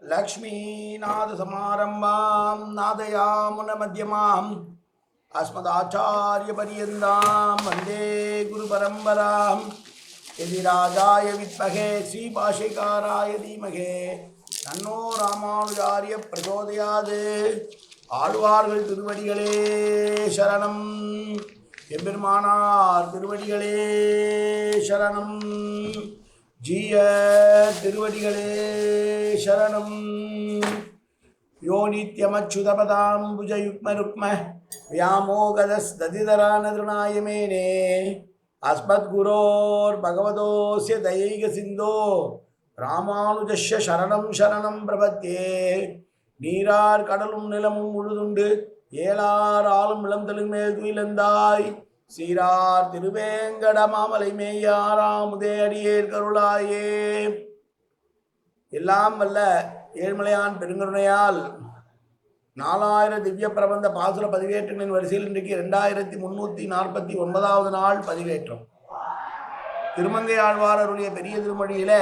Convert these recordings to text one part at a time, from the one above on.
लक्ष्मीनाथसमारम्भां नादयामुनमध्यमाम् अस्मदाचार्यपर्यन्तां वन्दे गुरुपरम्पराम् यदिराजाय विद्महे श्रीभाष्यकाराय धीमहि तन्नो रामानुजार्य प्रचोदयात् ஆழ்வார்கள் திருவடிகளே சரணம் எம்பெருமானார் திருவடிகளே சரணம் ஜீய திருவடிகளே சரணம் யோ நித்யமச்சுதபதாம்புஜயுக்மருக்ம व्यामोगदस्दधिधरानदृणायमेने अस्मद्गुरोर् भगवतोऽस्य दयैकसिन्धो रामानुजस्य शरणं शरणं प्रपद्ये நீரார் கடலும் நிலமும் முழுதுண்டு ஏலார் ஆளும் இளந்தெழு மேல் துயிலந்தாய் சீரார் திருவேங்கட மாமலை மேயாராமுதே அடியேர் கருளாயே. எல்லாம் வல்ல ஏழ்மலையான் பெருங்கருணையால் 4000 திவ்ய பிரபந்த பாசுர பதிவேற்றங்களின் வரிசையில் இன்றைக்கு 2349வது நாள் பதிவேற்றம். திருமங்கை ஆழ்வார் அருளிய பெரிய திருமொழியில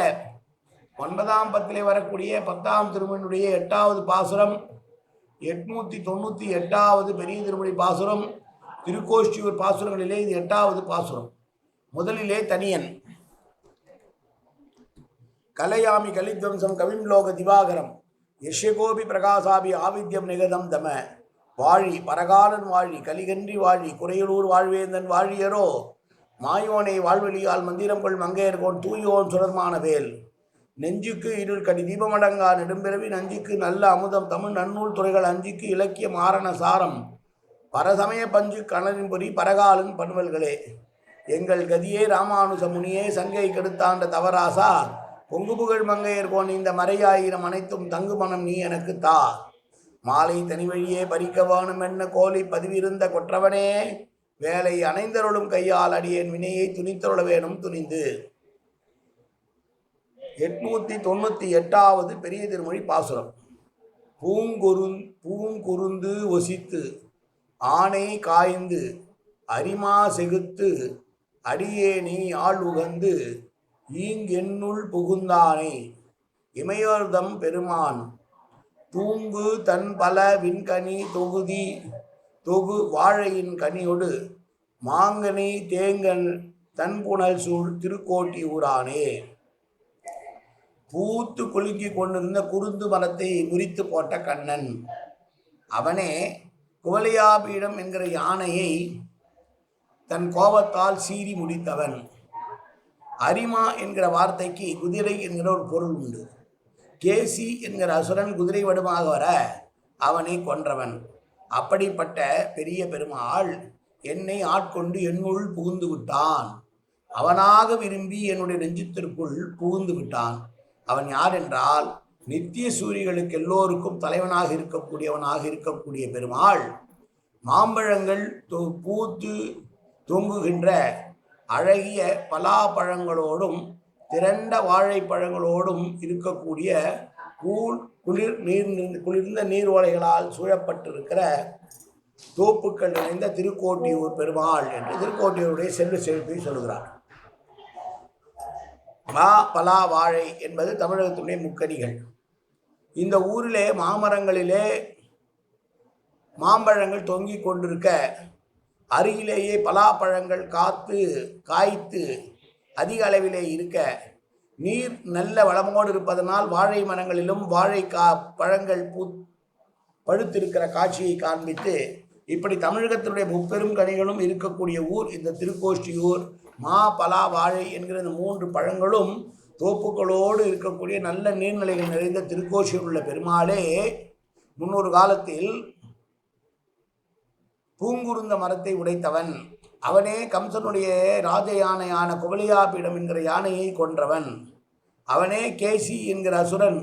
9ஆம் பத்திலே வரக்கூடிய 10ஆம் திருமொழியினுடைய 8வது பாசுரம், 898வது பெரிய திருமொழி பாசுரம், திருக்கோஷ்டியூர் பாசுரங்களிலே இது 8வது பாசுரம். முதலிலே தனியன். கலையாமி கலித்வம்சம் கவிம் லோக திவாகரம் யஷ்யகோபி பிரகாசாபி ஆவித்யம் நிகதம் தம வாழி பரகாலன் வாழி கலிகன்றி வாழி குறையலூர் வாழ்வேந்தன் வாழியரோ மாயோனை வாழ்வெளியால் மந்திரம் கொள் மங்கையர்கோன் தூயோன் சுரர்மான வேல் நெஞ்சுக்கு இருள் கடி தீபமடங்கா நெடும்பிறவி நஞ்சுக்கு நல்ல அமுதம் தமிழ் நன்னூல் துறைகள் அஞ்சுக்கு இலக்கிய மாரண சாரம் பரசமய பஞ்சு கணரின் பொறி பரகாலன் பண்வல்களே எங்கள் கதியே ராமானுஜ முனியே சங்கை கெடுத்தாண்ட தவராசா பொங்கு புகழ் மங்கையர்கோன் இந்த மறையாயிரம் அனைத்தும் தங்கு மனம் நீ எனக்கு தா மாலை தனி வழியே பறிக்க வேணும் என்ன கோலி பதிவிருந்த கொற்றவனே வேலை அணைந்தருளும் கையால் அடியேன் வினையை துணித்தருள வேணும் துணிந்து. 898வது பெரிய திருமொழி பாசுரம். பூங்குருந்து ஒசித்து ஆனை காய்ந்து அரிமா செகுத்து அடியேனி ஆள் உகந்து ஈங்கென்னுள் புகுந்தானை இமையோர்தம் பெருமான் தூங்கு தன் பல விண்கனி தொகு வாழையின் கனியொடு மாங்கனி தேங்கன் தன்புணல் சூழ் திருக்கோட்டி ஊரானே. பூத்து குலுங்கி கொண்டிருந்த குருந்து மரத்தை முறித்து போட்ட கண்ணன் அவனே குவலையாபீடம் என்கிற யானையை தன் கோபத்தால் சீறி முடித்தவன். அரிமா என்கிற வார்த்தைக்கு குதிரை என்கிற ஒரு பொருள் உண்டு. கேசி என்கிற அசுரன் குதிரை வடிவமாக வர அவனை கொன்றவன். அப்படிப்பட்ட பெரிய பெருமாள் என்னை ஆட்கொண்டு என்னுள் புகுந்து விட்டான். அவனாக விரும்பி என்னுடைய நெஞ்சத்திற்குள் புகுந்து விட்டான். அவன் யார் என்றால் நித்திய சூரிகளுக்கு எல்லோருக்கும் தலைவனாக இருக்கக்கூடிய பெருமாள் மாம்பழங்கள் பூத்து தொங்குகின்ற அழகிய பலாப்பழங்களோடும் திரண்ட வாழைப்பழங்களோடும் இருக்கக்கூடிய குளிர்ந்த நீர்வளைகளால் சூழப்பட்டிருக்கிற தோப்புக்கள் நிறைந்த திருக்கோட்டியூர் பெருமாள் என்று திருக்கோட்டியூருடைய செல்வத்தை சொல்கிறார். மா பலா வாழை என்பது தமிழகத்துடைய முக்கணிகள். இந்த ஊரிலே மாமரங்களிலே மாம்பழங்கள் தொங்கிக் கொண்டிருக்க அருகிலேயே பலாப்பழங்கள் காய்த்து அதிக அளவிலே இருக்க நீர் நல்ல வளமோடு இருப்பதனால் வாழை மரங்களிலும் வாழை பழங்கள் பழுத்திருக்கிற காட்சியை காண்பித்து இப்படி தமிழகத்தினுடைய முப்பெரும் கனிகளும் இருக்கக்கூடிய ஊர் இந்த திருக்கோஷ்டியூர். மா பலா வாழை என்கிற இந்த 3 பழங்களும் தோப்புகளோடு இருக்கக்கூடிய நல்ல நீர்நிலைகள் நிறைந்த திருக்கோஷ்டியூர் உள்ள பெருமாளே முன்னொரு காலத்தில் பூங்குருந்த மரத்தை உடைத்தவன். அவனே கம்சனுடைய ராஜ யானையான குவலியாபீடம் என்கிற யானையை கொன்றவன். அவனே கேசி என்கிற அசுரன்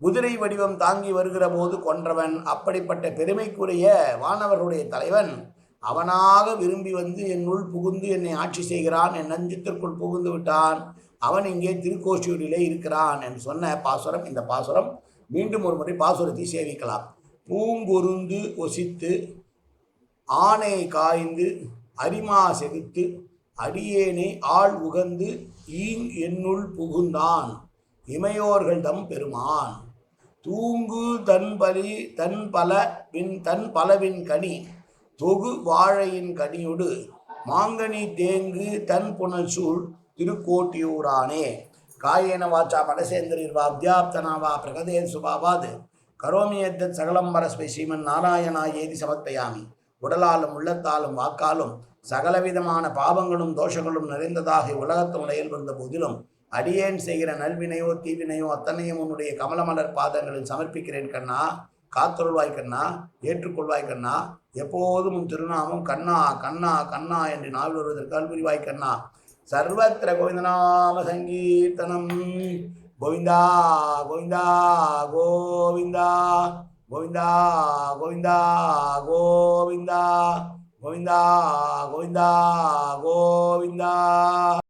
குதிரை வடிவம் தாங்கி வருகிற போது கொன்றவன். அப்படிப்பட்ட பெருமைக்குரிய வானவர்களுடைய தலைவன் அவனாக விரும்பி வந்து என்னுள் புகுந்து என்னை ஆட்சி செய்கிறான், என் நஞ்சத்திற்குள் புகுந்து விட்டான், அவன் இங்கே திருக்கோஷ்டியூரிலே இருக்கிறான் என்று சொன்ன பாசுரம் இந்த பாசுரம். மீண்டும் ஒரு முறை பாசுரத்தை சேவிக்கலாம். பூங்குருந்து ஒசித்து ஆனை காய்ந்து அரிமா செகுத்து அடியேனை ஆள் உகந்து ஈங் என்னுள் புகுந்தான் இமையோர்கள் தம் பெருமான். தூங்கு தன் பலவின் கனி தொகு வாழையின் கனியொடு மாங்கனி தேங்கு தன் புனல் சூழ் திருக்கோட்டியூரானே. காயேன வாச்சா மனசேந்திரிர்வா அத்தியாப்தனாவா பிரகதேர் சுபாவாது கரோமி எத்தத் சகலம் பரஸ்மை ஸ்ரீமன் நாராயணா ஏதி சமர்ப்பயாமி. உடலாலும் உள்ளத்தாலும் வாக்காலும் சகலவிதமான பாவங்களும் தோஷங்களும் நிறைந்ததாக உலகத்து உடையில் வந்த போதிலும் அடியேன் செய்கிற நல்வினையோ தீவினையோ அத்தனையும் உன்னுடைய கமலமலர் பாதங்களில் சமர்ப்பிக்கிறேன் கண்ணா. காத்தொருள்வாய் கண்ணா, ஏற்றுக்கொள்வாய் கண்ணா. எப்போதும் உன் திருநாமம் கண்ணா கண்ணா கண்ணா என்று நாள் வருவதற்கு அல்புரிவாய் கண்ணா. சர்வத்திர கோவிந்தநாம சங்கீர்த்தனம். கோவிந்தா கோவிந்தா கோவிந்தா கோவிந்தா கோவிந்தா கோவிந்தா கோவிந்தா கோவிந்தா கோவிந்தா.